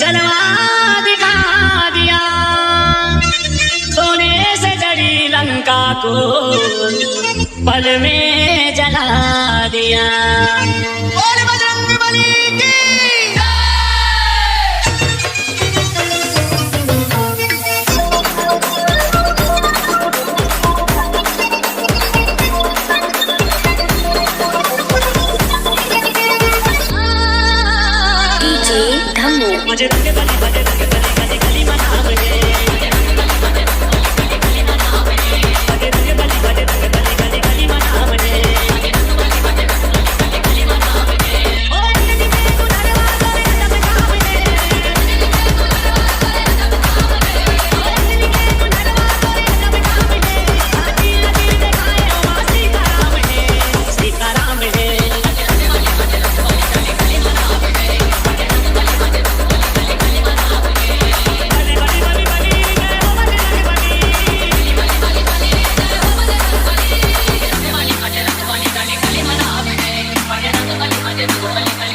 जलवा दिखा दिया, सोने से जड़ी लंका को पल में जला दिया। बोल बजरंग बली की मुझे रंग बली बली रंग बली गली गली मना मुझे, मुझे रंग बली बली रंग बली गली गली मना मुझे। ओ नदी में गुनरवा करे तब काम है, ओ नदी में गुनरवा करे तब काम है। आती नदी दिखाए ओ मां सीताराम है, सीताराम है। Bye.